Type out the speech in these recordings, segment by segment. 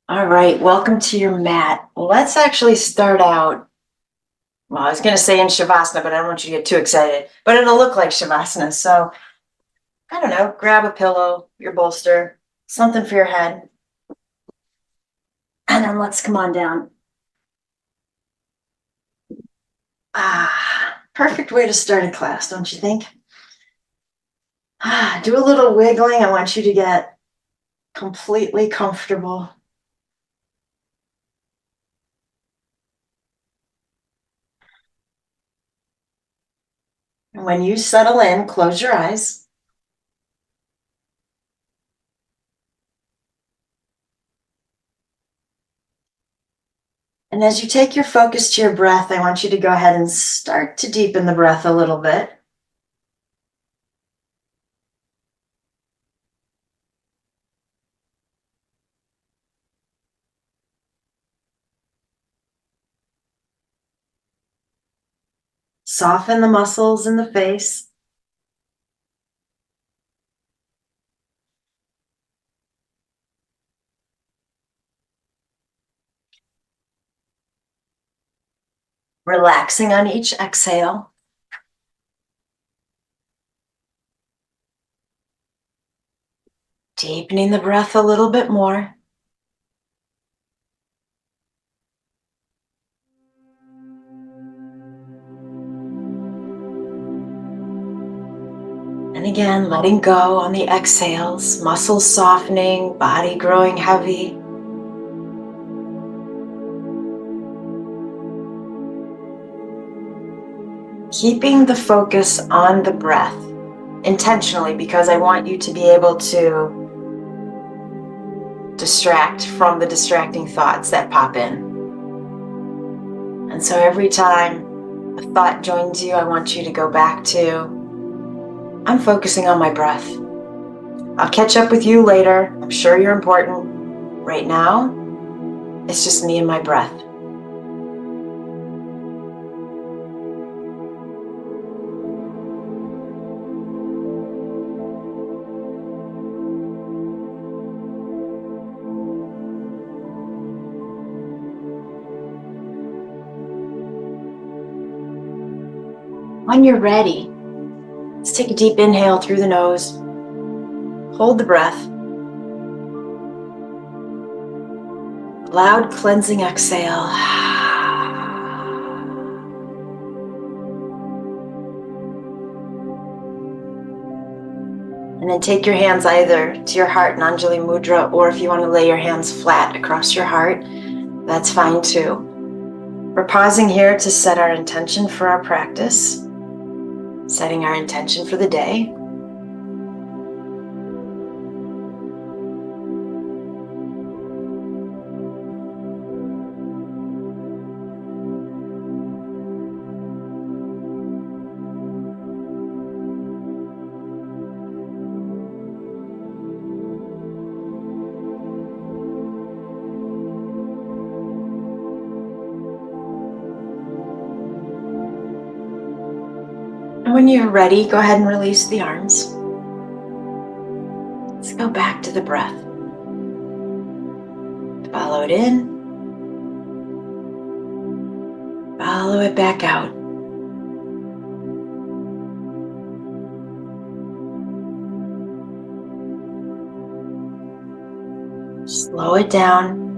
All right, welcome to your mat. Let's actually start out. Well, I was going to say in Shavasana, but I don't want you to get too excited. But it'll look like Shavasana. So, I don't know, grab a pillow, your bolster, something for your head. And then let's come on down. Perfect way to start a class, don't you think? Do a little wiggling. I want you to get completely comfortable. And when you settle in, close your eyes. And as you take your focus to your breath, I want you to go ahead and start to deepen the breath a little bit. Soften the muscles in the face. Relaxing on each exhale. Deepening the breath a little bit more. And again, letting go on the exhales, muscles softening, body growing heavy. Keeping the focus on the breath intentionally, because I want you to be able to distract from the distracting thoughts that pop in. And so every time a thought joins you, I want you to go back to, I'm focusing on my breath. I'll catch up with you later. I'm sure you're important. Right now, it's just me and my breath. When you're ready, let's take a deep inhale through the nose. Hold the breath. Loud cleansing exhale. And then take your hands either to your heart in Anjali Mudra, or if you want to lay your hands flat across your heart, that's fine too. We're pausing here to set our intention for our practice, setting our intention for the day. And when you're ready, go ahead and release the arms. Let's go back to the breath. Follow it in. Follow it back out. Slow it down.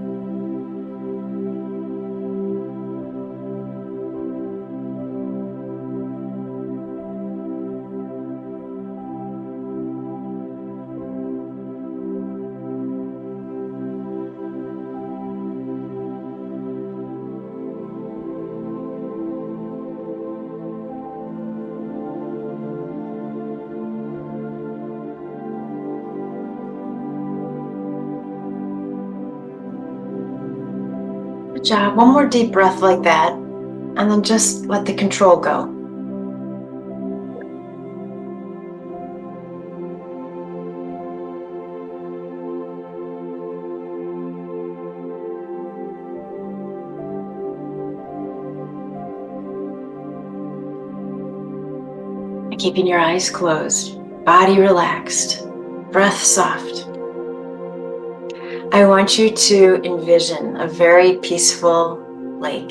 Good job. One more deep breath like that, and then just let the control go. And keeping your eyes closed, body relaxed, breath soft. I want you to envision a very peaceful lake.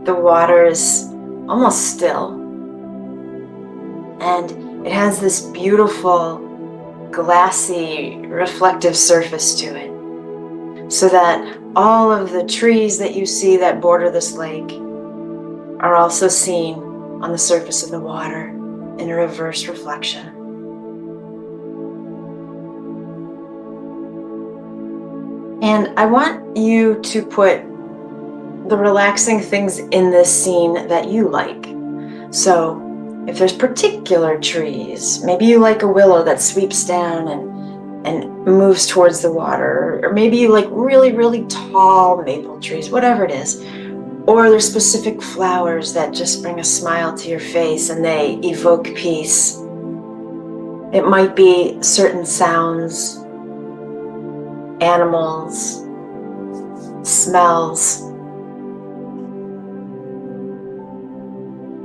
The water is almost still, and it has this beautiful, glassy, reflective surface to it, so that all of the trees that you see that border this lake are also seen on the surface of the water in a reverse reflection. And I want you to put the relaxing things in this scene that you like. So if there's particular trees, maybe you like a willow that sweeps down and moves towards the water, or maybe you like really, really tall maple trees, whatever it is. Or there's specific flowers that just bring a smile to your face and they evoke peace. It might be certain sounds, animals, smells.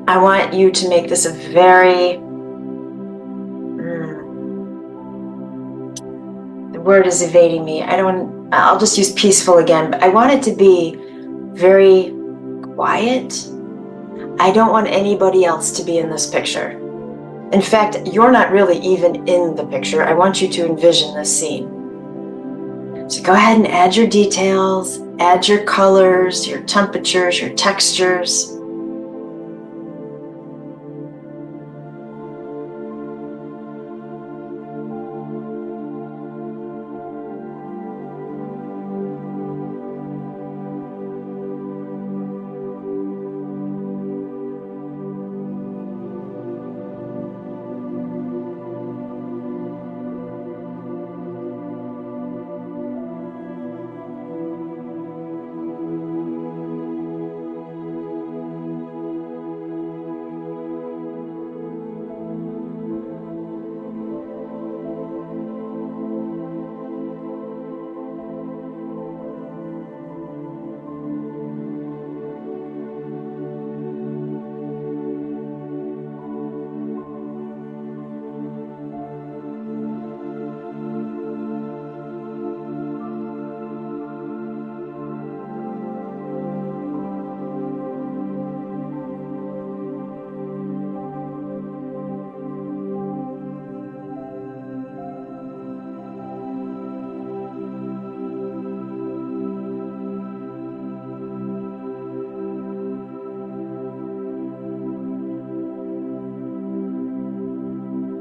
I want you to make this a very, the word is evading me. I'll just use peaceful again, but I want it to be very quiet. I don't want anybody else to be in this picture. In fact, you're not really even in the picture. I want you to envision this scene. So go ahead and add your details, add your colors, your temperatures, your textures.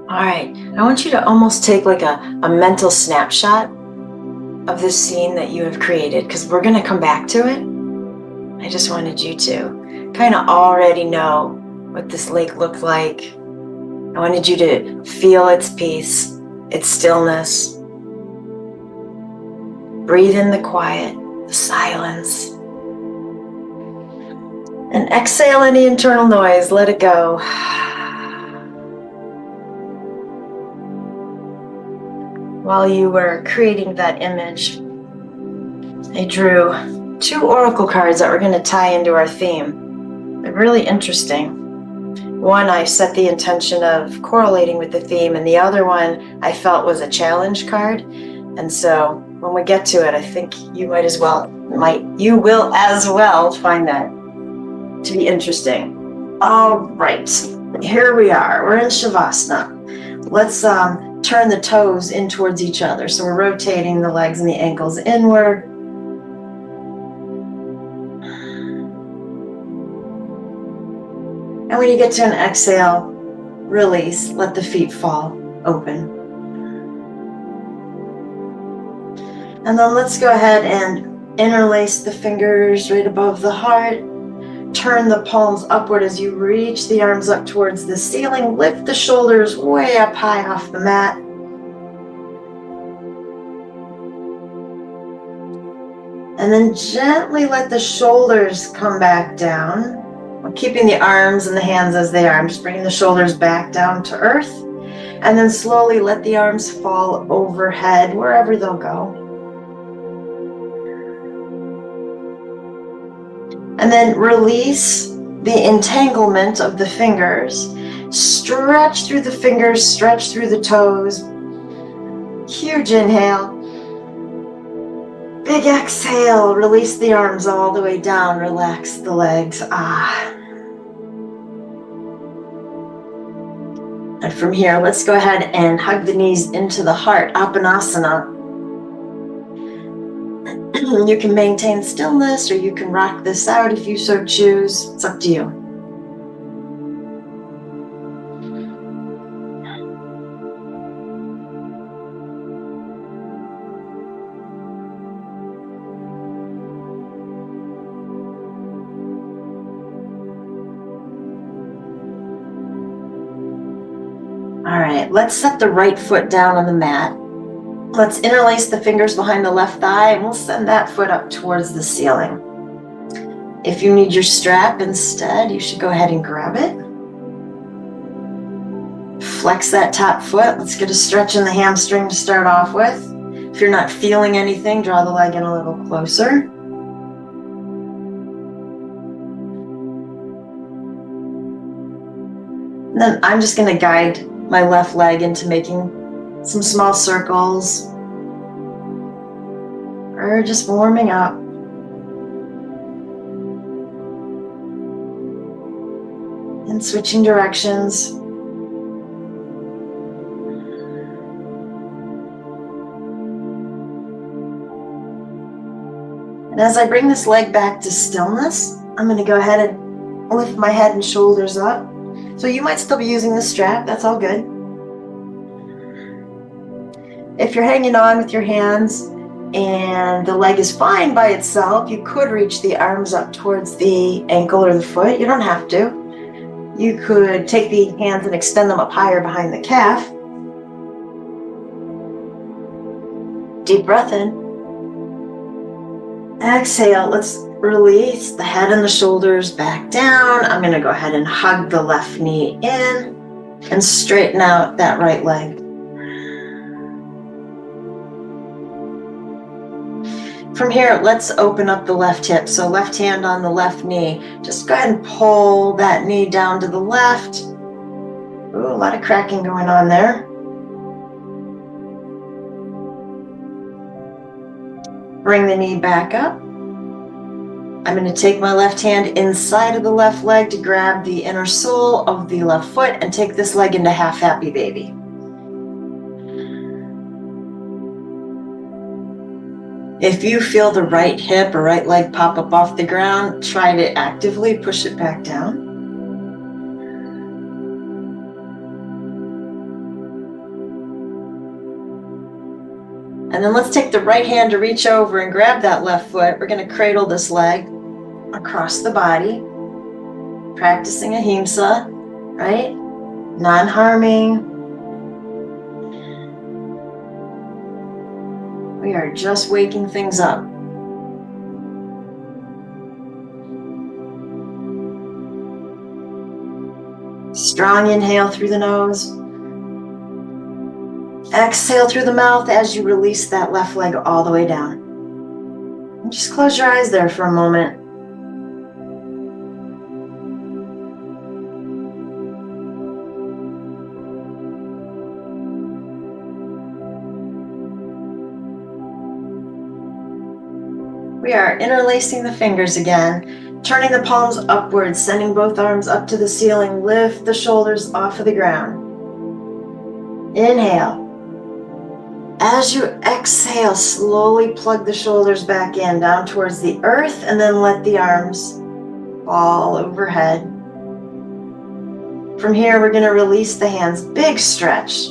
All right, I want you to almost take like a mental snapshot of this scene that you have created, because we're going to come back to it. I just wanted you to kind of already know what this lake looked like. I wanted you to feel its peace, its stillness. Breathe in the quiet, the silence. And exhale any internal noise, let it go. While you were creating that image, I drew 2 oracle cards that were going to tie into our theme. They're really interesting. One, I set the intention of correlating with the theme, and the other one I felt was a challenge card. And so when we get to it, I think you will as well find that to be interesting. All right, here we are. We're in Shavasana. Let's turn the toes in towards each other. So we're rotating the legs and the ankles inward. And when you get to an exhale, release, let the feet fall open. And then let's go ahead and interlace the fingers right above the heart. Turn the palms upward as you reach the arms up towards the ceiling. Lift the shoulders way up high off the mat. And then gently let the shoulders come back down. I'm keeping the arms and the hands as they are. I'm just bringing the shoulders back down to earth. And then slowly let the arms fall overhead, wherever they'll go. And then release the entanglement of the fingers. Stretch through the fingers, stretch through the toes. Huge inhale. Big exhale. Release the arms all the way down. Relax the legs. And from here, let's go ahead and hug the knees into the heart. Apanasana. You can maintain stillness or you can rock this out if you so choose. It's up to you. All right, let's set the right foot down on the mat. Let's interlace the fingers behind the left thigh and we'll send that foot up towards the ceiling. If you need your strap instead, you should go ahead and grab it. Flex that top foot. Let's get a stretch in the hamstring to start off with. If you're not feeling anything, draw the leg in a little closer. And then I'm just going to guide my left leg into making some small circles. Or just warming up. And switching directions. And as I bring this leg back to stillness, I'm going to go ahead and lift my head and shoulders up. So you might still be using the strap, that's all good. If you're hanging on with your hands and the leg is fine by itself, you could reach the arms up towards the ankle or the foot. You don't have to. You could take the hands and extend them up higher behind the calf. Deep breath in. Exhale, let's release the head and the shoulders back down. I'm going to go ahead and hug the left knee in and straighten out that right leg. From here, let's open up the left hip. So left hand on the left knee. Just go ahead and pull that knee down to the left. Ooh, a lot of cracking going on there. Bring the knee back up. I'm going to take my left hand inside of the left leg to grab the inner sole of the left foot and take this leg into half happy baby. If you feel the right hip or right leg pop up off the ground, try to actively push it back down. And then let's take the right hand to reach over and grab that left foot. We're going to cradle this leg across the body, practicing ahimsa, right? Non-harming. We are just waking things up. Strong inhale through the nose. Exhale through the mouth as you release that left leg all the way down. And just close your eyes there for a moment. We are interlacing the fingers again, turning the palms upwards, sending both arms up to the ceiling. Lift the shoulders off of the ground. Inhale. As you exhale, slowly plug the shoulders back in, down towards the earth, and then let the arms fall overhead. From here, we're going to release the hands. Big stretch.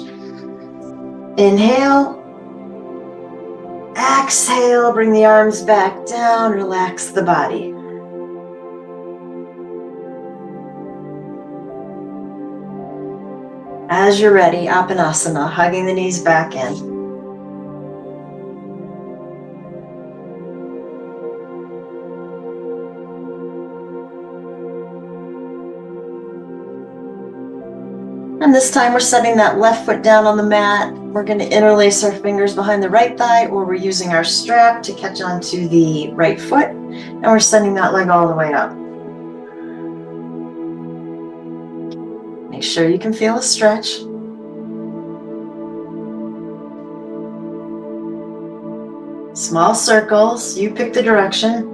Inhale. Exhale, bring the arms back down, relax the body. As you're ready, Apanasana, hugging the knees back in. And this time we're setting that left foot down on the mat. We're going to interlace our fingers behind the right thigh, or we're using our strap to catch onto the right foot. And we're sending that leg all the way up. Make sure you can feel a stretch. small circles. You pick the direction.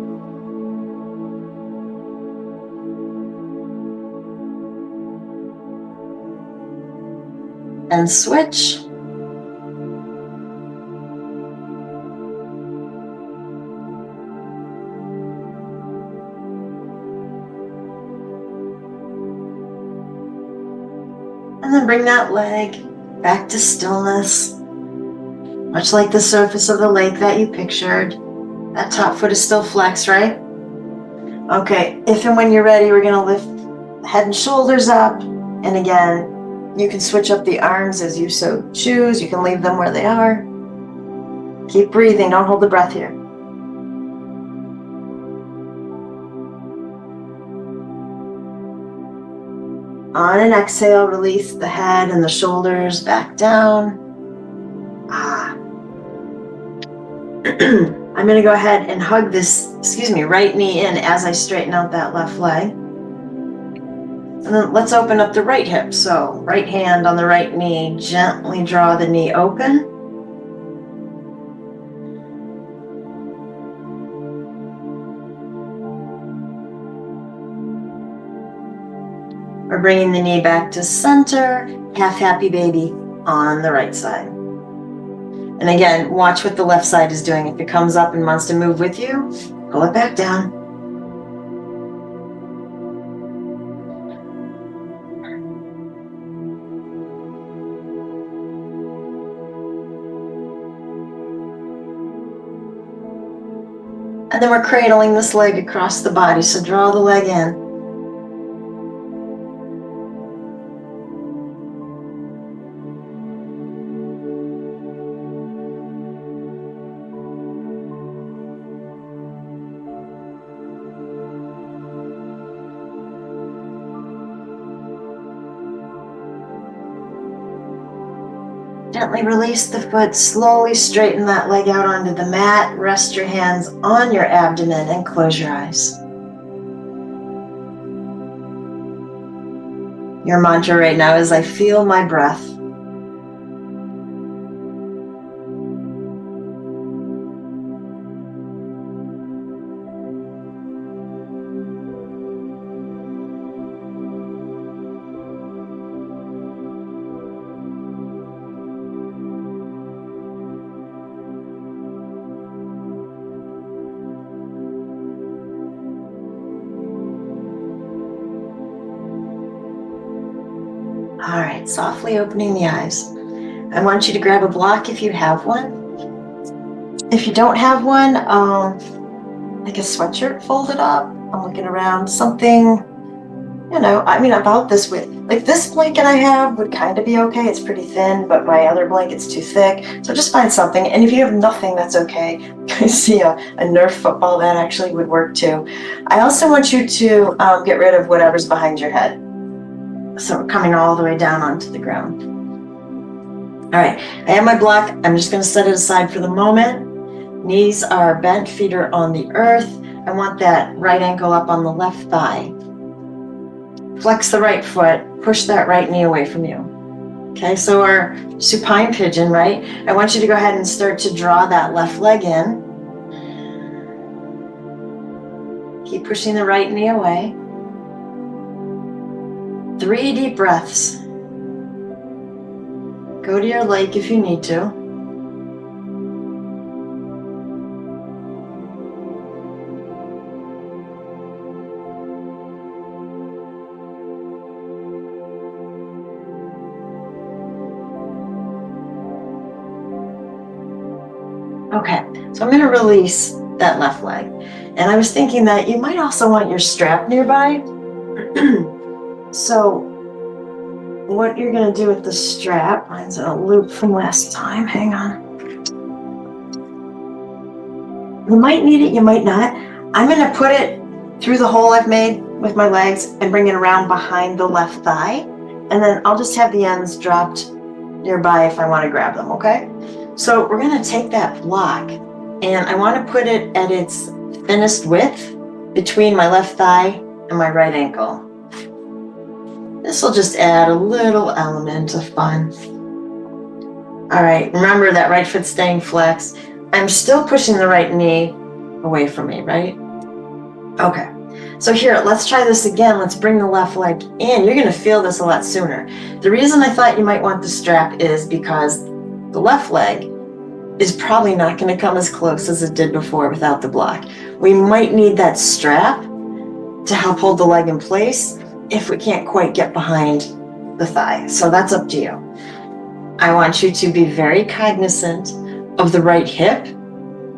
And switch. And then bring that leg back to stillness. Much like the surface of the lake that you pictured. That top foot is still flexed, right? Okay, if and when you're ready, we're gonna lift head and shoulders up. And again, you can switch up the arms as you so choose. You can leave them where they are. Keep breathing, don't hold the breath here. On an exhale, release the head and the shoulders back down. I'm going to go ahead and hug this, right knee in as I straighten out that left leg. And then let's open up the right hip. So right hand on the right knee, gently draw the knee open. We're bringing the knee back to center, half happy baby on the right side. And again, watch what the left side is doing. If it comes up and wants to move with you, pull it back down. And then we're cradling this leg across the body, so draw the leg in. Gently release the foot, slowly straighten that leg out onto the mat, rest your hands on your abdomen and close your eyes. Your mantra right now is, I feel my breath. All right, softly opening the eyes. I want you to grab a block if you have one. If you don't have one, like a sweatshirt folded up. I'm looking around, something, about this width. Like this blanket I have would kind of be okay. It's pretty thin, but my other blanket's too thick. So just find something. And if you have nothing, that's okay. I see a Nerf football, that actually would work too. I also want you to get rid of whatever's behind your head. So we're coming all the way down onto the ground. All right, I have my block. I'm just going to set it aside for the moment. Knees are bent, feet are on the earth. I want that right ankle up on the left thigh. Flex the right foot, push that right knee away from you. Okay, so our supine pigeon, right? I want you to go ahead and start to draw that left leg in. Keep pushing the right knee away. 3 deep breaths. Go to your lake if you need to. Okay, so I'm going to release that left leg. And I was thinking that you might also want your strap nearby. So what you're going to do with the strap, mine's in a loop from last time, hang on. You might need it, you might not. I'm going to put it through the hole I've made with my legs and bring it around behind the left thigh. And then I'll just have the ends dropped nearby if I want to grab them, okay? So we're going to take that block and I want to put it at its thinnest width between my left thigh and my right ankle. This will just add a little element of fun. All right, remember that right foot staying flexed. I'm still pushing the right knee away from me, right? Okay. So here, let's try this again. Let's bring the left leg in. You're going to feel this a lot sooner. The reason I thought you might want the strap is because the left leg is probably not going to come as close as it did before without the block. We might need that strap to help hold the leg in place if we can't quite get behind the thigh. So that's up to you. I want you to be very cognizant of the right hip.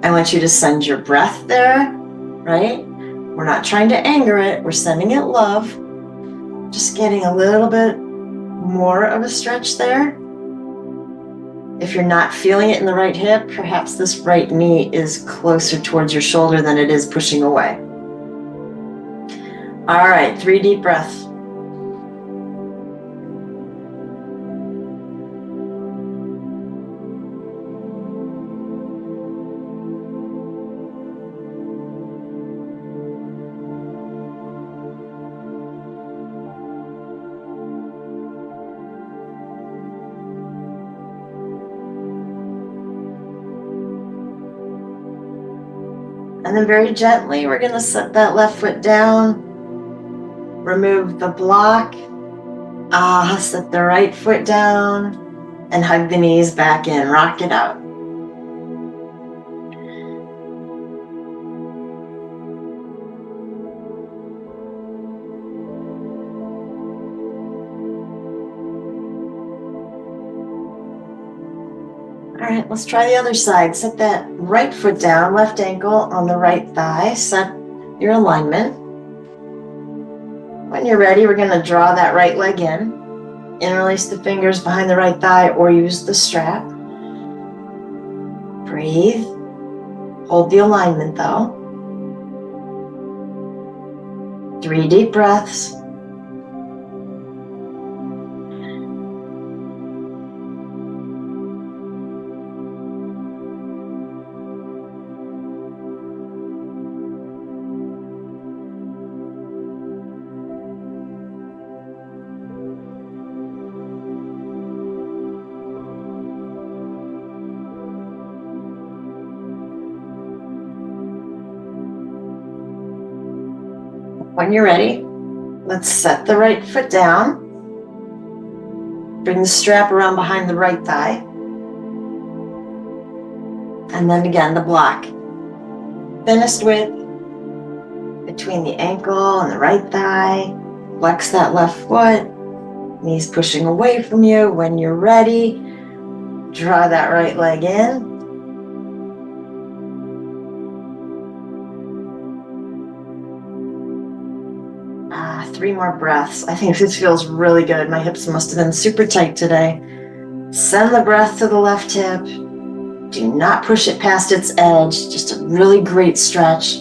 I want you to send your breath there, right? We're not trying to anger it. We're sending it love. Just getting a little bit more of a stretch there. If you're not feeling it in the right hip, perhaps this right knee is closer towards your shoulder than it is pushing away. All right, 3 deep breaths. And then very gently, we're going to set that left foot down. Remove the block. Set the right foot down and hug the knees back in. Rock it out. All right, let's try the other side. Set that right foot down, left ankle on the right thigh. Set your alignment. When you're ready, we're going to draw that right leg in. Interlace the fingers behind the right thigh or use the strap. Breathe. Hold the alignment though. 3 deep breaths. When you're ready, let's set the right foot down. Bring the strap around behind the right thigh. And then again, the block. Thinnest width between the ankle and the right thigh. Flex that left foot. Knees pushing away from you. When you're ready, draw that right leg in. 3 more breaths. I think this feels really good. My hips must have been super tight today. Send the breath to the left hip. Do not push it past its edge. Just a really great stretch.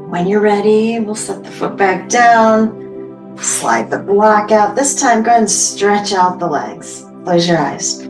When you're ready, we'll set the foot back down, slide the block out. This time, go ahead and stretch out the legs. Close your eyes.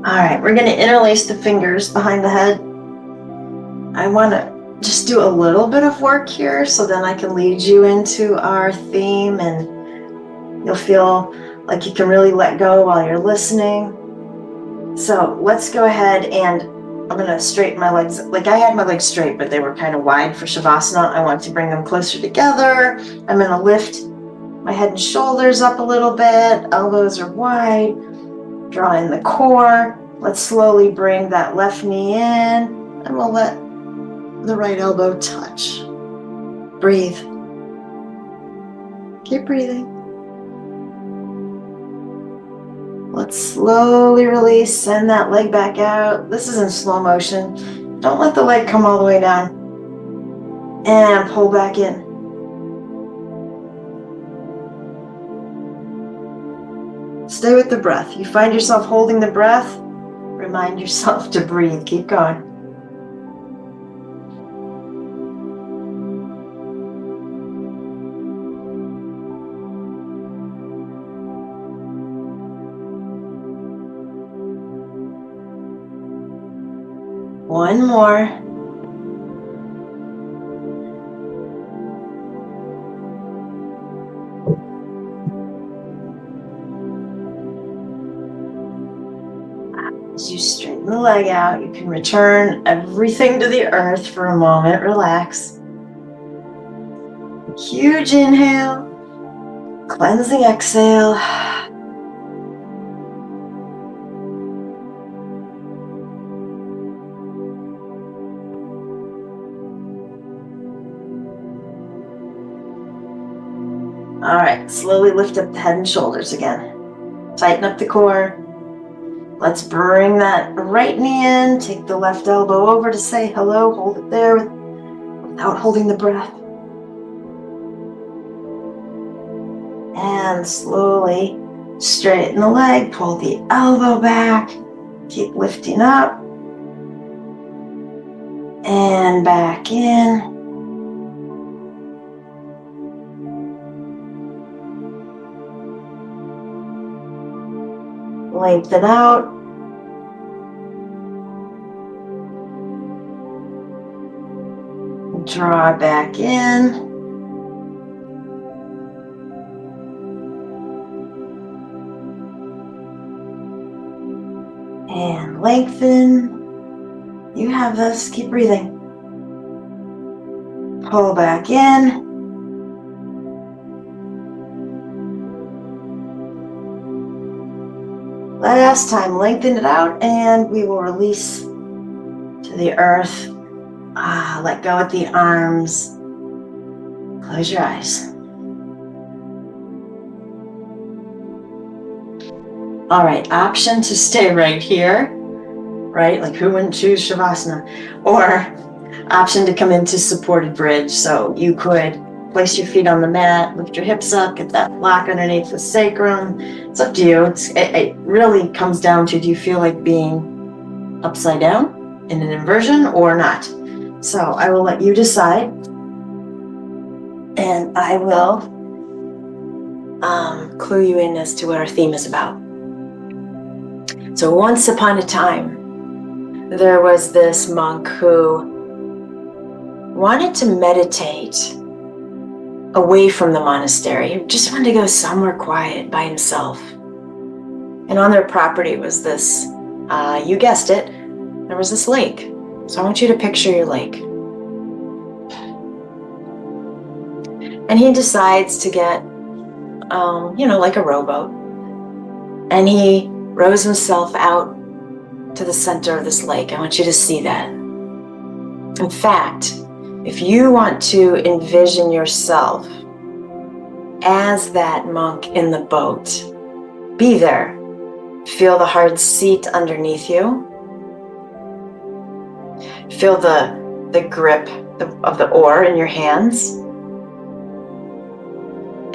All right, we're going to interlace the fingers behind the head. I want to just do a little bit of work here so then I can lead you into our theme and you'll feel like you can really let go while you're listening. So let's go ahead and I'm going to straighten my legs. Like I had my legs straight, but they were kind of wide for Shavasana. I want to bring them closer together. I'm going to lift my head and shoulders up a little bit. Elbows are wide. Draw in the core. Let's slowly bring that left knee in and we'll let the right elbow touch. Breathe. Keep breathing. Let's slowly release, send that leg back out. This is in slow motion. Don't let the leg come all the way down. And pull back in. Stay with the breath. You find yourself holding the breath, remind yourself to breathe. Keep going. One more. As you straighten the leg out, you can return everything to the earth for a moment. Relax. Huge inhale. Cleansing exhale. All right, slowly lift up the head and shoulders again. Tighten up the core. Let's bring that right knee in. Take the left elbow over to say hello. Hold it there without holding the breath. And slowly straighten the leg. Pull the elbow back. Keep lifting up. And back in. Lengthen out. Draw back in. And lengthen. You have this. Keep breathing. Pull back in. Last time, lengthen it out, and we will release to the earth. Let go at the arms. Close your eyes. All right, option to stay right here, right? Like who wouldn't choose Shavasana? Or option to come into supported bridge. So you could place your feet on the mat, lift your hips up, get that lock underneath the sacrum. It's up to you. It really comes down to, do you feel like being upside down in an inversion or not? So I will let you decide, and I will clue you in as to what our theme is about. So once upon a time, there was this monk who wanted to meditate away from the monastery. He just wanted to go somewhere quiet by himself. And on their property was this, you guessed it, there was this lake. So I want you to picture your lake. And he decides to get, like a rowboat. And he rows himself out to the center of this lake. I want you to see that. In fact, if you want to envision yourself as that monk in the boat, be there. Feel the hard seat underneath you. Feel the grip of the oar in your hands.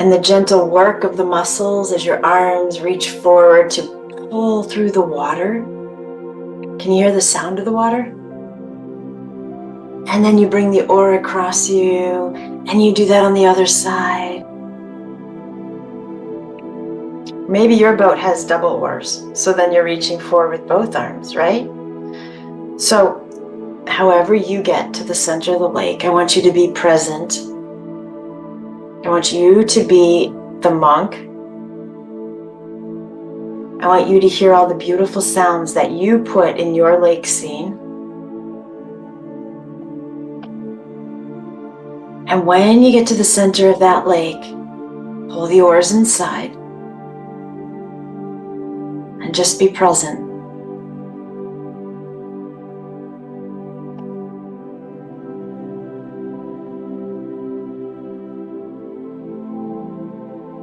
And the gentle work of the muscles as your arms reach forward to pull through the water. Can you hear the sound of the water? And then you bring the oar across you, and you do that on the other side. Maybe your boat has double oars, so then you're reaching forward with both arms, right? So, however you get to the center of the lake, I want you to be present. I want you to be the monk. I want you to hear all the beautiful sounds that you put in your lake scene. And when you get to the center of that lake, pull the oars inside and just be present.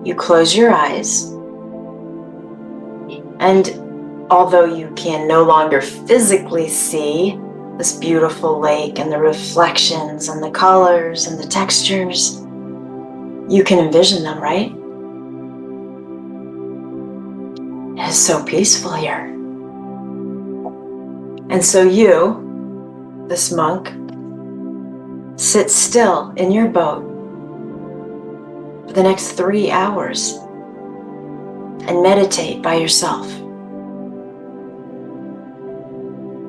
You close your eyes And although you can no longer physically see this beautiful lake and the reflections and the colors and the textures, you can envision them, right? It is so peaceful here. And so you, this monk, sit still in your boat for the next 3 hours and meditate by yourself.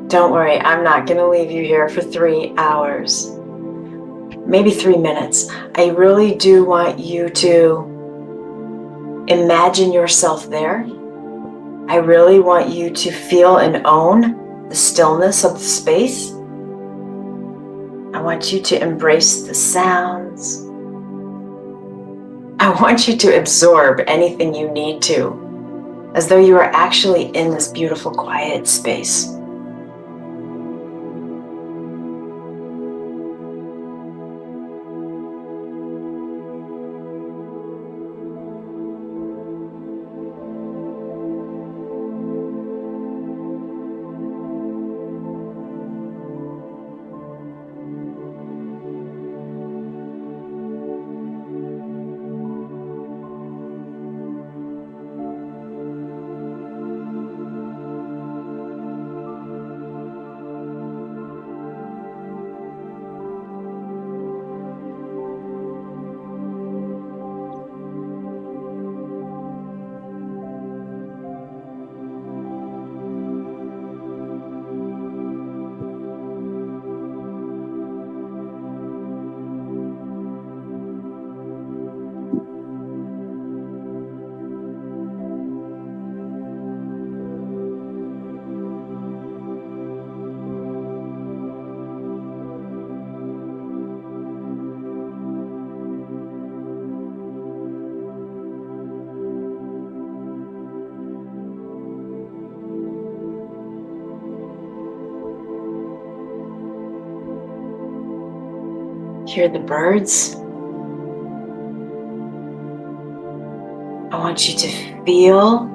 Don't worry, I'm not going to leave you here for 3 hours. Maybe 3 minutes. I really do want you to imagine yourself there. I really want you to feel and own the stillness of the space. I want you to embrace the sounds. I want you to absorb anything you need to, as though you are actually in this beautiful, quiet space. Hear the birds. I want you to feel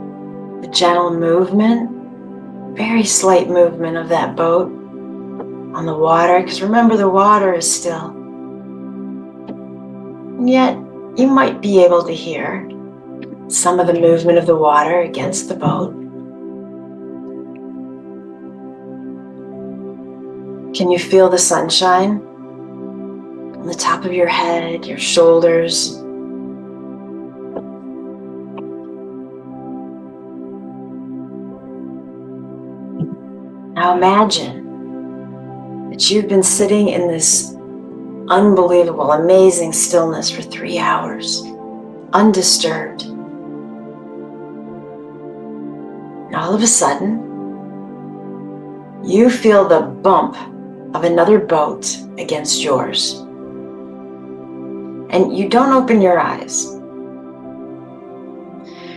the gentle movement, very slight movement of that boat on the water, because remember, the water is still. And yet, you might be able to hear some of the movement of the water against the boat. Can you feel the sunshine on the top of your head, your shoulders? Now imagine that you've been sitting in this unbelievable, amazing stillness for 3 hours, undisturbed. And all of a sudden, you feel the bump of another boat against yours. And you don't open your eyes.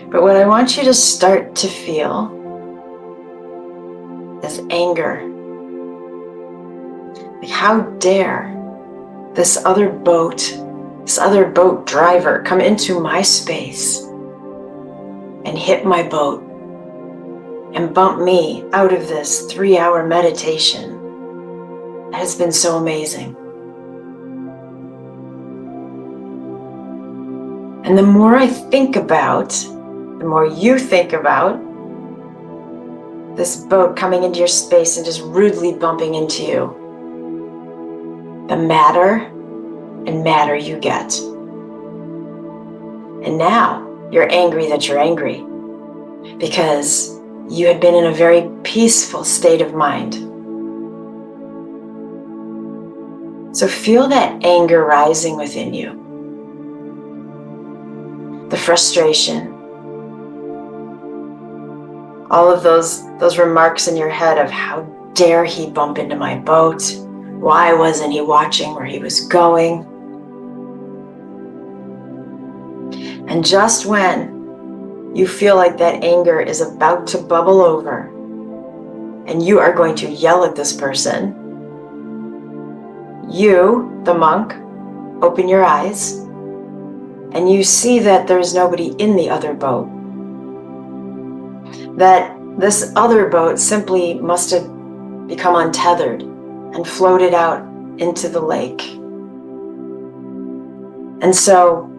But what I want you to start to feel is anger. Like, how dare this other boat driver come into my space and hit my boat and bump me out of this 3-hour meditation that has been so amazing. And the more I think about, the more you think about this boat coming into your space and just rudely bumping into you, the madder and madder you get. And now you're angry that you're angry, because you had been in a very peaceful state of mind. So feel that anger rising within you. The frustration. All of those remarks in your head of, how dare he bump into my boat? Why wasn't he watching where he was going? And just when you feel like that anger is about to bubble over and you are going to yell at this person, you, the monk, open your eyes and you see that there's nobody in the other boat. that this other boat simply must have become untethered and floated out into the lake. And so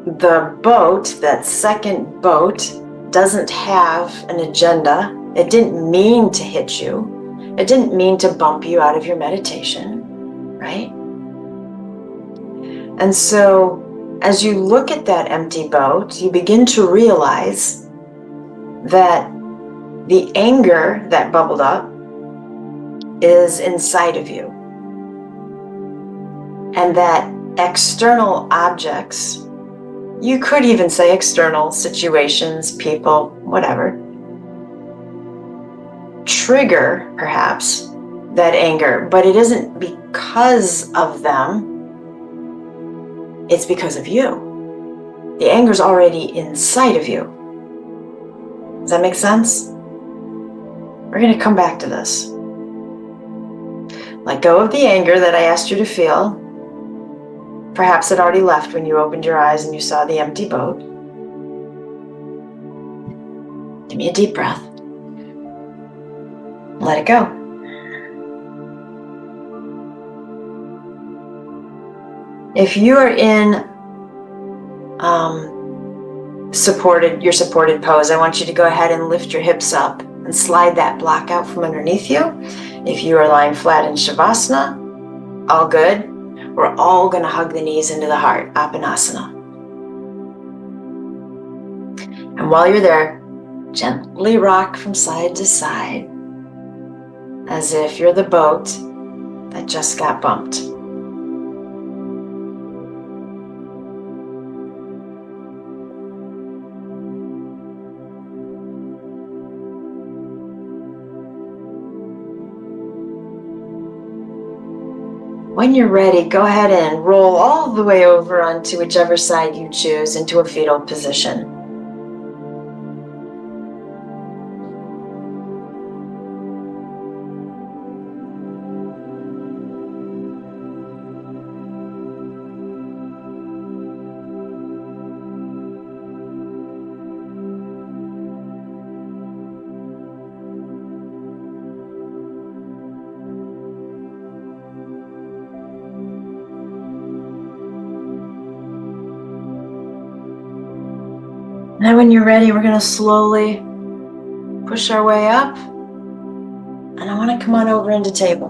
the boat, that second boat, doesn't have an agenda. It didn't mean to hit you. It didn't mean to bump you out of your meditation, right? And so as you look at that empty boat, you begin to realize that the anger that bubbled up is inside of you. And that external objects, you could even say external situations, people, whatever, trigger perhaps that anger, but it isn't because of them, it's because of you. The anger's already inside of you. Does that make sense? We're going to come back to this. Let go of the anger that I asked you to feel. Perhaps it already left when you opened your eyes and you saw the empty boat. Give me a deep breath. Let it go. If you are in your supported pose, I want you to go ahead and lift your hips up and slide that block out from underneath you. If you are lying flat in Shavasana, all good. We're all going to hug the knees into the heart, Apanasana. And while you're there, gently rock from side to side as if you're the boat that just got bumped. When you're ready, go ahead and roll all the way over onto whichever side you choose into a fetal position. Now when you're ready, we're going to slowly push our way up. And I want to come on over into table.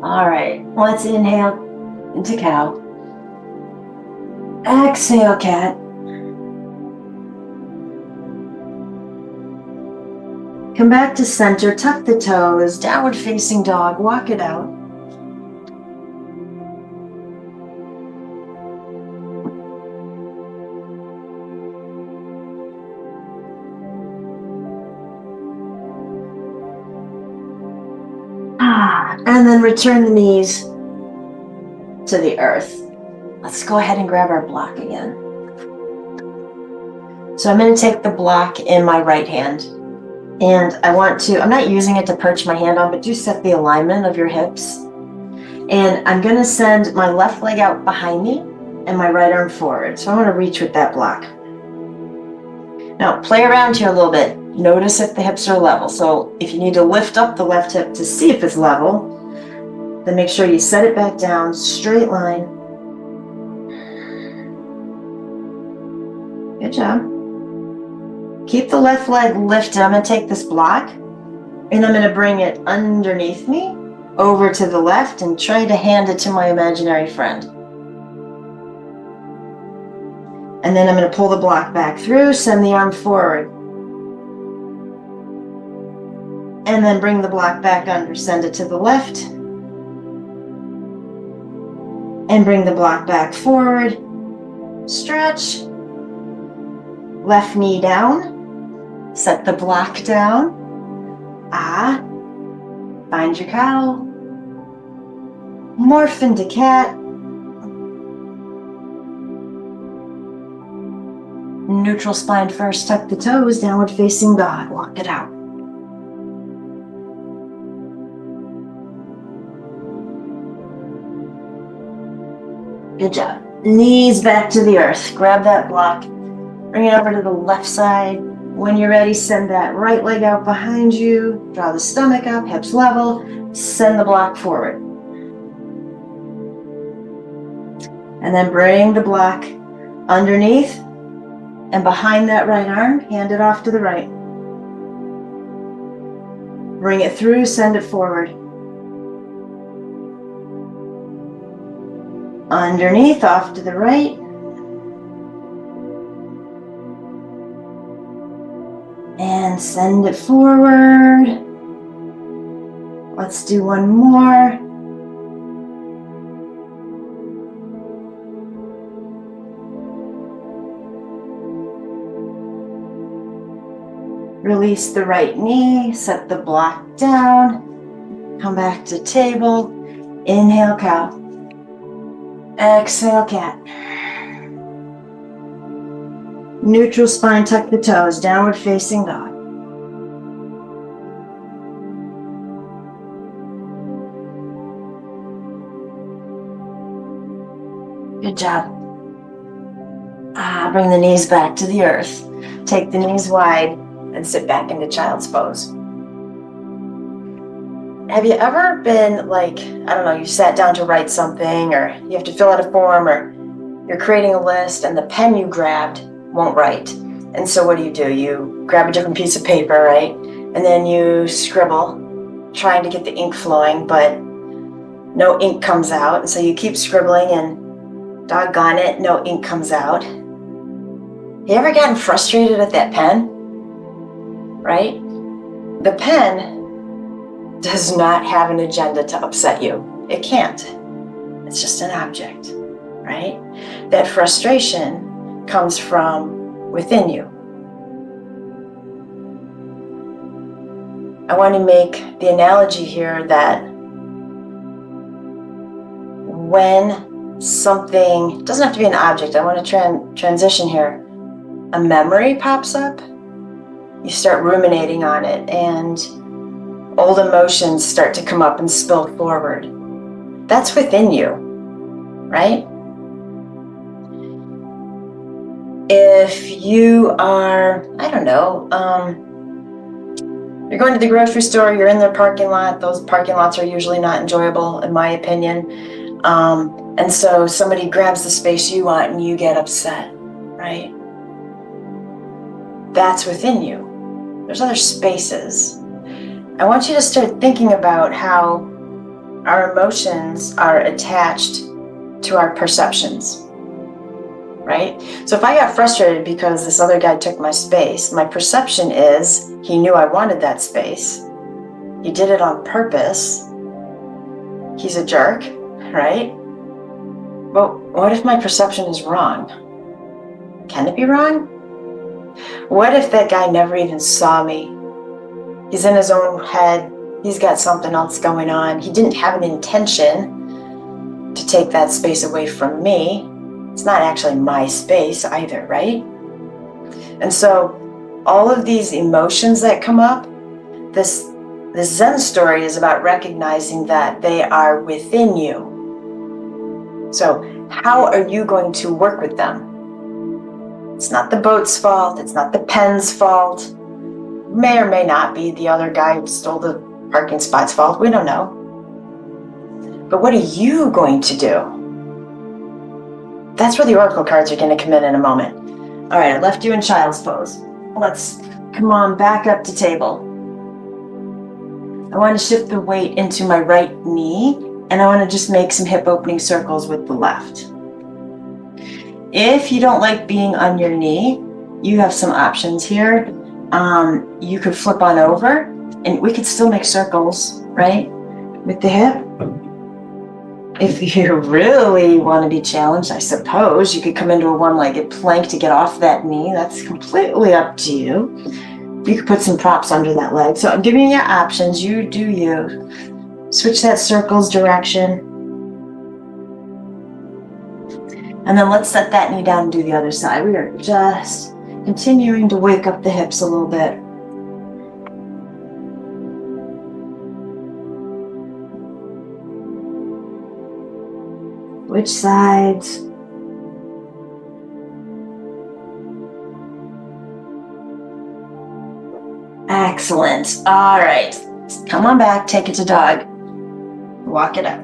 All right, let's inhale into cow. Exhale, cat. Come back to center, tuck the toes, downward facing dog, walk it out. And then return the knees to the earth. Let's go ahead and grab our block again. So I'm going to take the block in my right hand. And I'm not using it to perch my hand on, but do set the alignment of your hips. And I'm going to send my left leg out behind me and my right arm forward. So I want to reach with that block. Now play around here a little bit. Notice if the hips are level. So if you need to lift up the left hip to see if it's level, then make sure you set it back down, straight line. Good job. Keep the left leg lifted. I'm going to take this block and I'm going to bring it underneath me over to the left and try to hand it to my imaginary friend. And then I'm going to pull the block back through, send the arm forward. And then bring the block back under, send it to the left. And bring the block back forward. Stretch. Left knee down. Set the block down. Find your cow. Morph into cat. Neutral spine first, tuck the toes, downward facing dog, walk it out. Good job. Knees back to the earth. Grab that block. Bring it over to the left side. When you're ready, send that right leg out behind you. Draw the stomach up, hips level. Send the block forward. And then bring the block underneath and behind that right arm. Hand it off to the right. Bring it through, send it forward. Underneath, off to the right. And send it forward. Let's do one more. Release the right knee, set the block down. Come back to table. Inhale, cow. Exhale, cat. Neutral spine, tuck the toes, downward facing dog. Good job. Bring the knees back to the earth. Take the knees wide and sit back into child's pose. Have you ever been like, I don't know, you sat down to write something, or you have to fill out a form, or you're creating a list and the pen you grabbed won't write. And so what do? You grab a different piece of paper, right? And then you scribble, trying to get the ink flowing, but no ink comes out. And so you keep scribbling and doggone it, no ink comes out. You ever gotten frustrated at that pen? Right? The pen does not have an agenda to upset you. It can't. It's just an object, right? That frustration comes from within you. I want to make the analogy here that when something, doesn't have to be an object, I want to transition here, a memory pops up, you start ruminating on it and old emotions start to come up and spill forward. That's within you, right? If you are, I don't know, you're going to the grocery store, you're in the parking lot, those parking lots are usually not enjoyable, in my opinion. And so somebody grabs the space you want and you get upset, right? That's within you. There's other spaces. I want you to start thinking about how our emotions are attached to our perceptions. Right? So if I got frustrated because this other guy took my space, my perception is he knew I wanted that space. He did it on purpose. He's a jerk, right? But what if my perception is wrong? Can it be wrong? What if that guy never even saw me? He's in his own head. He's got something else going on. He didn't have an intention to take that space away from me. It's not actually my space either, right? And so all of these emotions that come up, this Zen story is about recognizing that they are within you. So how are you going to work with them? It's not the boat's fault. It's not the pen's fault. May or may not be the other guy who stole the parking spot's fault. We don't know. But what are you going to do? That's where the oracle cards are going to come in a moment. All right, I left you in child's pose. Let's come on back up to table. I want to shift the weight into my right knee, and I want to just make some hip opening circles with the left. If you don't like being on your knee, you have some options here. You could flip on over, and we could still make circles, right, with the hip. If you really want to be challenged, I suppose you could come into a one-legged plank to get off that knee. That's completely up to you. You could put some props under that leg. So I'm giving you options. You do you. Switch that circle's direction. And then let's set that knee down and do the other side. We are just continuing to wake up the hips a little bit. Switch sides. Excellent. All right. Come on back. Take it to dog. Walk it up.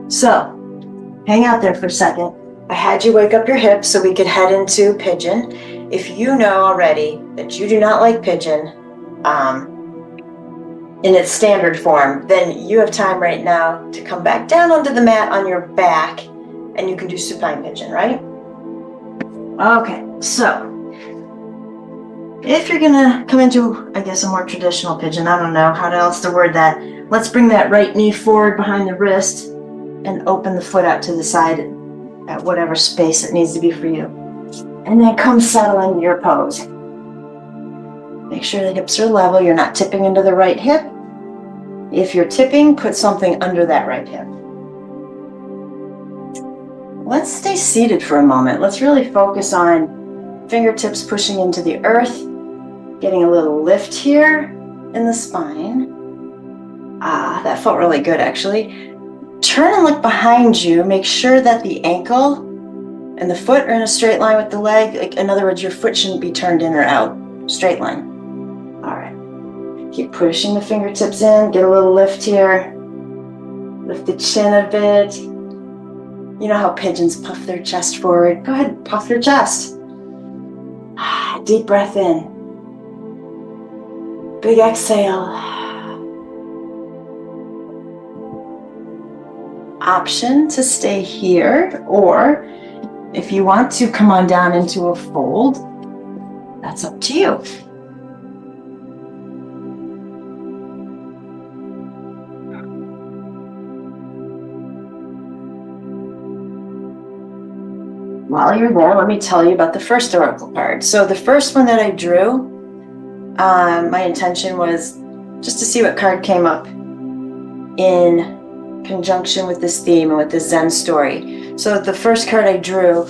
So, hang out there for a second. I had you wake up your hips so we could head into pigeon. If you know already that you do not like pigeon in its standard form, then you have time right now to come back down onto the mat on your back and you can do supine pigeon, right? Okay, so if you're gonna come into, I guess, a more traditional pigeon, I don't know how else to word that. Let's bring that right knee forward behind the wrist and open the foot out to the side at whatever space it needs to be for you. And then come settle into your pose. Make sure the hips are level. You're not tipping into the right hip. If you're tipping, put something under that right hip. Let's stay seated for a moment. Let's really focus on fingertips pushing into the earth, getting a little lift here in the spine. That felt really good, actually. Turn and look behind you. Make sure that the ankle and the foot are in a straight line with the leg. Like, in other words, your foot shouldn't be turned in or out. Straight line. All right. Keep pushing the fingertips in. Get a little lift here. Lift the chin a bit. You know how pigeons puff their chest forward? Go ahead, puff your chest. Deep breath in. Big exhale. Option to stay here, or if you want to come on down into a fold, that's up to you. While you're there, let me tell you about the first oracle card. So the first one that I drew, my intention was just to see what card came up in conjunction with this theme and with this Zen story. So the first card I drew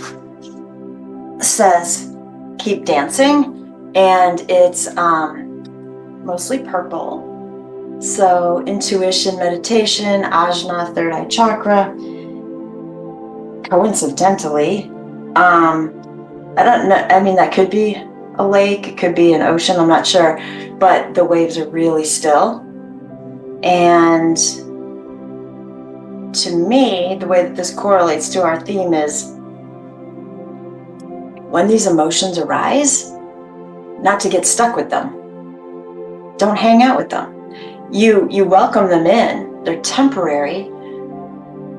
says, keep dancing, and it's mostly purple. So intuition, meditation, ajna, third eye chakra. Coincidentally, I don't know, I mean, that could be a lake, it could be an ocean, I'm not sure, but the waves are really still. And to me, the way that this correlates to our theme is when these emotions arise, not to get stuck with them. Don't hang out with them. You welcome them in, they're temporary,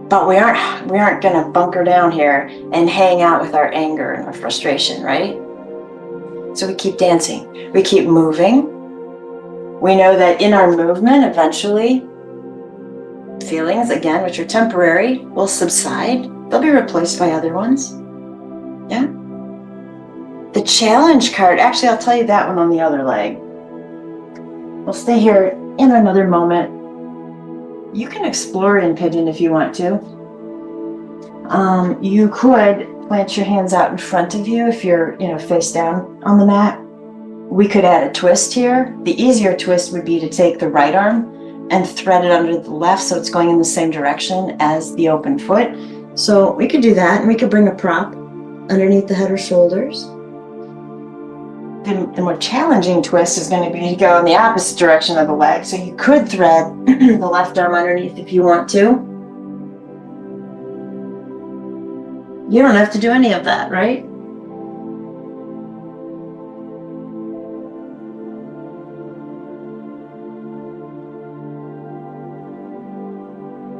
but we aren't gonna bunker down here and hang out with our anger and our frustration, right? So we keep dancing, we keep moving. We know that in our movement, eventually, feelings, again, which are temporary, will subside. They'll be replaced by other ones. Yeah. The challenge card, actually, I'll tell you that one on the other leg. We'll stay here in another moment. You can explore in pigeon if you want to. You could plant your hands out in front of you if you're, face down on the mat. We could add a twist here. The easier twist would be to take the right arm and thread it under the left so it's going in the same direction as the open foot. So we could do that, and we could bring a prop underneath the head or shoulders. The more challenging twist is going to be to go in the opposite direction of the leg. So you could thread the left arm underneath if you want to. You don't have to do any of that, right?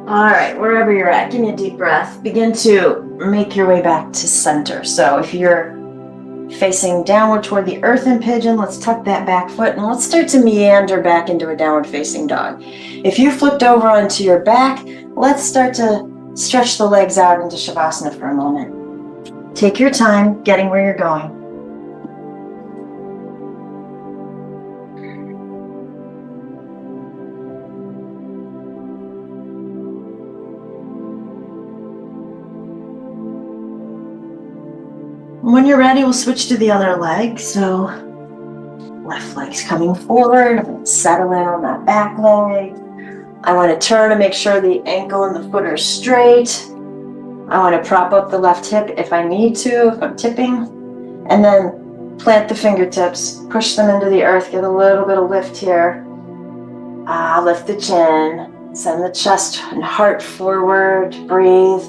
All right, wherever you're at, give me a deep breath. Begin to make your way back to center. So if you're facing downward toward the earth in pigeon, let's tuck that back foot and let's start to meander back into a downward facing dog. If you flipped over onto your back, let's start to stretch the legs out into Shavasana for a moment. Take your time getting where you're going. When you're ready, we'll switch to the other leg. So left leg's coming forward, settle in on that back leg. I want to turn and make sure the ankle and the foot are straight. I want to prop up the left hip if I need to, if I'm tipping. And then plant the fingertips, push them into the earth, get a little bit of lift here. Lift the chin, send the chest and heart forward, breathe.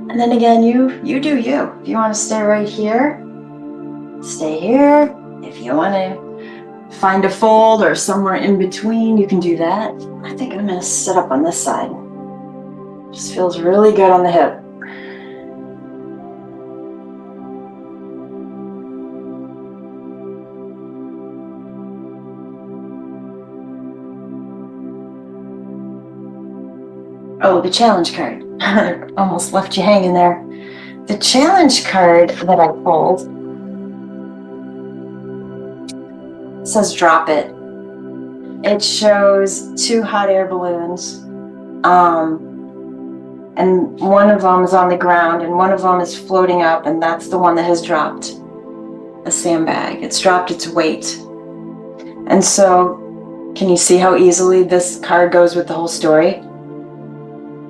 And then again, you do you. If you want to stay right here, stay here. If you want to find a fold or somewhere in between, you can do that. I think I'm going to sit up on this side. Just feels really good on the hip. Oh, the challenge card. Almost left you hanging there. The challenge card that I pulled says drop it. It shows 2 hot air balloons. And one of them is on the ground and one of them is floating up, and that's the one that has dropped a sandbag. It's dropped its weight. And so, can you see how easily this card goes with the whole story?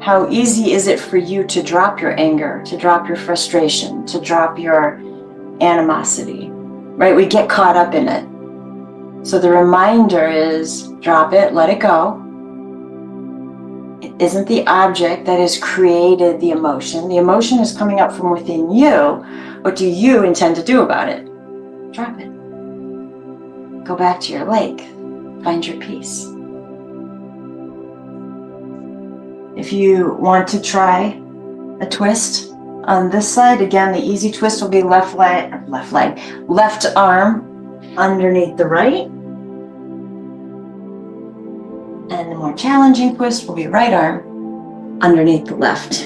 How easy is it for you to drop your anger, to drop your frustration, to drop your animosity, right? We get caught up in it. So the reminder is drop it, let it go. It isn't the object that has created the emotion. The emotion is coming up from within you. What do you intend to do about it? Drop it. Go back to your lake. Find your peace. If you want to try a twist on this side, again, the easy twist will be left arm underneath the right. And the more challenging twist will be right arm underneath the left.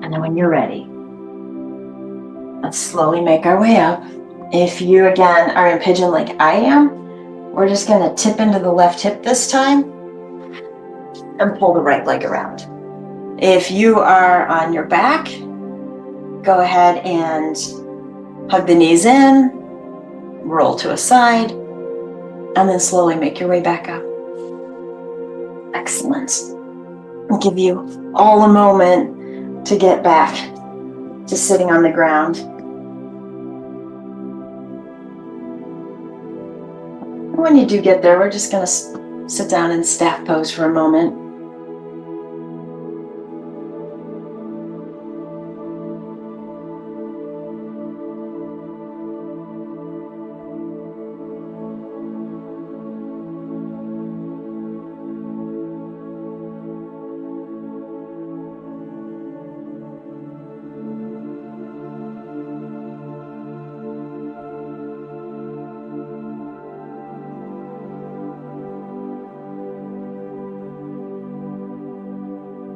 And then when you're ready, let's slowly make our way up. If you, again, are in pigeon like I am, we're just going to tip into the left hip this time and pull the right leg around. If you are on your back, go ahead and hug the knees in, roll to a side, and then slowly make your way back up. Excellent. I'll give you all a moment to get back to sitting on the ground. When you do get there, we're just going to sit down in staff pose for a moment.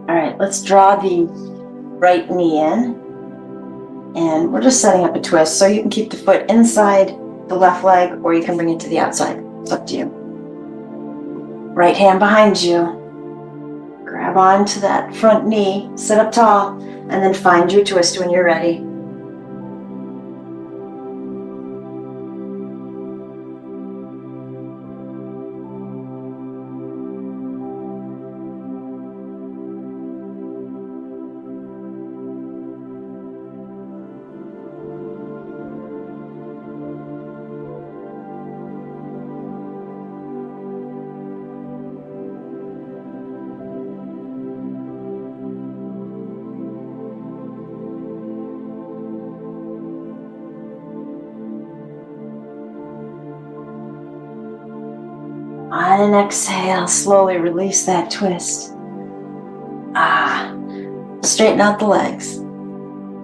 All right, let's draw the right knee in, and we're just setting up a twist, so you can keep the foot inside the left leg or you can bring it to the outside. It's up to you. Right hand behind you, grab onto that front knee, sit up tall, and then find your twist when you're ready. On an exhale, slowly release that twist. Straighten out the legs.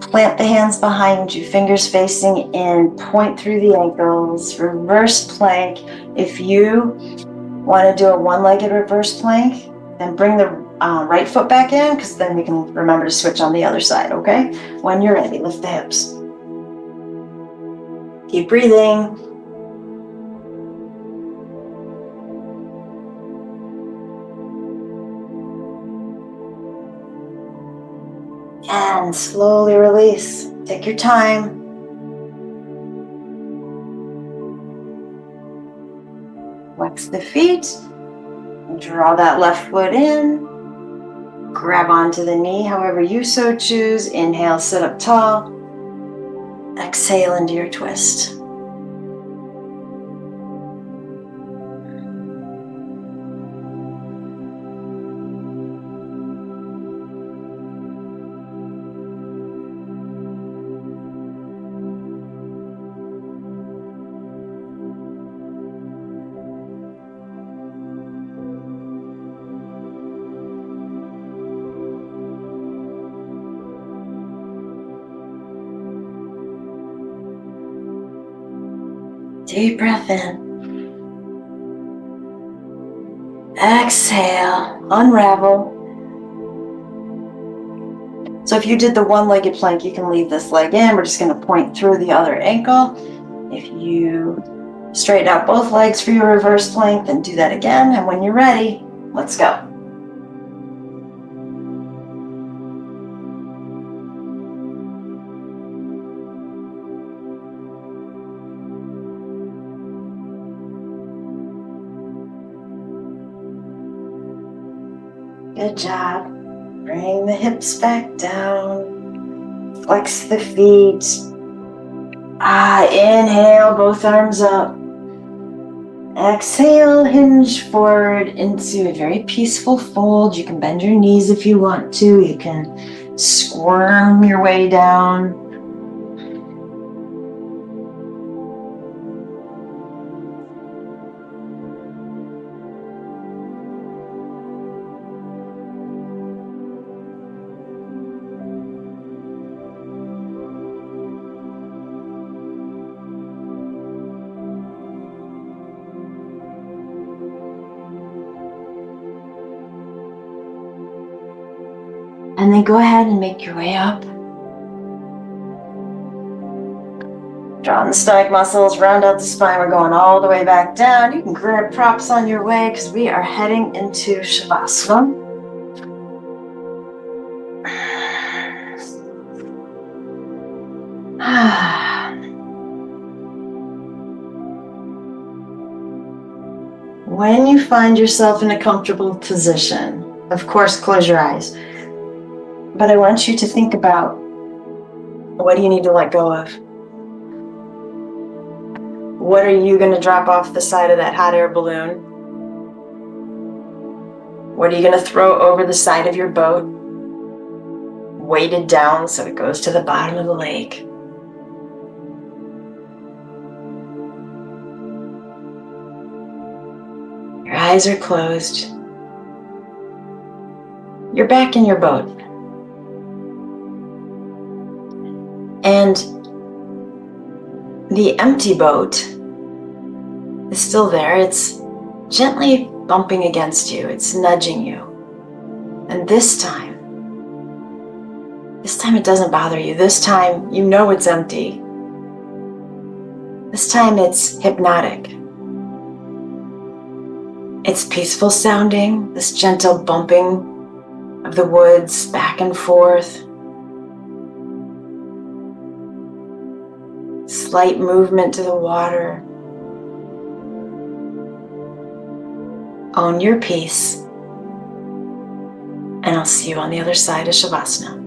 Plant the hands behind you, fingers facing in, point through the ankles, reverse plank. If you Want to do a one-legged reverse plank? Then bring the right foot back in, because then we can remember to switch on the other side, okay? When you're ready, lift the hips. Keep breathing. And slowly release. Take your time. Flex the feet. Draw that left foot in. Grab onto the knee however you so choose. Inhale, sit up tall. Exhale into your twist. Deep breath in. Exhale, unravel. So if you did the one-legged plank, you can leave this leg in. We're just going to point through the other ankle. If you straighten out both legs for your reverse plank, then do that again. And when you're ready, let's go. Good job. Bring the hips back down. Flex the feet. Inhale, both arms up. Exhale, hinge forward into a very peaceful fold. You can bend your knees if you want to. You can squirm your way down. And then go ahead and make your way up. Draw in the stomach muscles, round out the spine. We're going all the way back down. You can grab props on your way because we are heading into Shavasana. When you find yourself in a comfortable position, of course, close your eyes. But I want you to think about, what do you need to let go of? What are you going to drop off the side of that hot air balloon? What are you going to throw over the side of your boat, weighted down so it goes to the bottom of the lake? Your eyes are closed. You're back in your boat. And the empty boat is still there. It's gently bumping against you. It's nudging you. And this time it doesn't bother you. This time you know it's empty. This time it's hypnotic. It's peaceful sounding, this gentle bumping of the woods back and forth. Slight movement to the water. Own your peace. And I'll see you on the other side of Shavasana.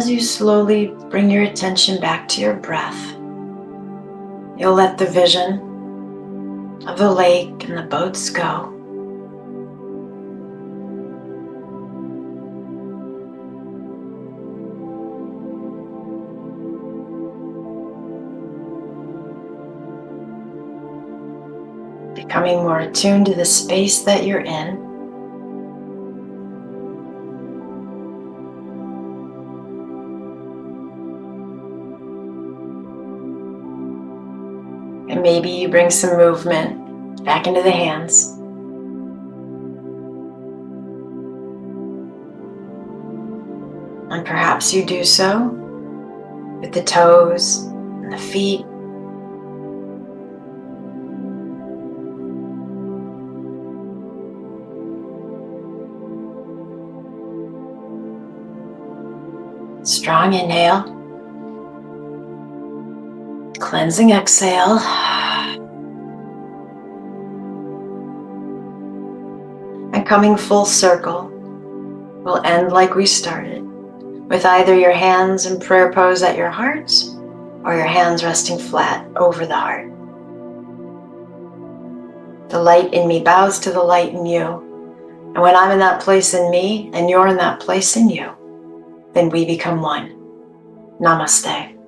as you slowly bring your attention back to your breath, you'll let the vision of the lake and the boats go. Becoming more attuned to the space that you're in. And maybe you bring some movement back into the hands. And perhaps you do so with the toes and the feet. Strong inhale. Cleansing exhale. And coming full circle, we'll end like we started, with either your hands in prayer pose at your heart or your hands resting flat over the heart. The light in me bows to the light in you. And when I'm in that place in me and you're in that place in you, then we become one. Namaste.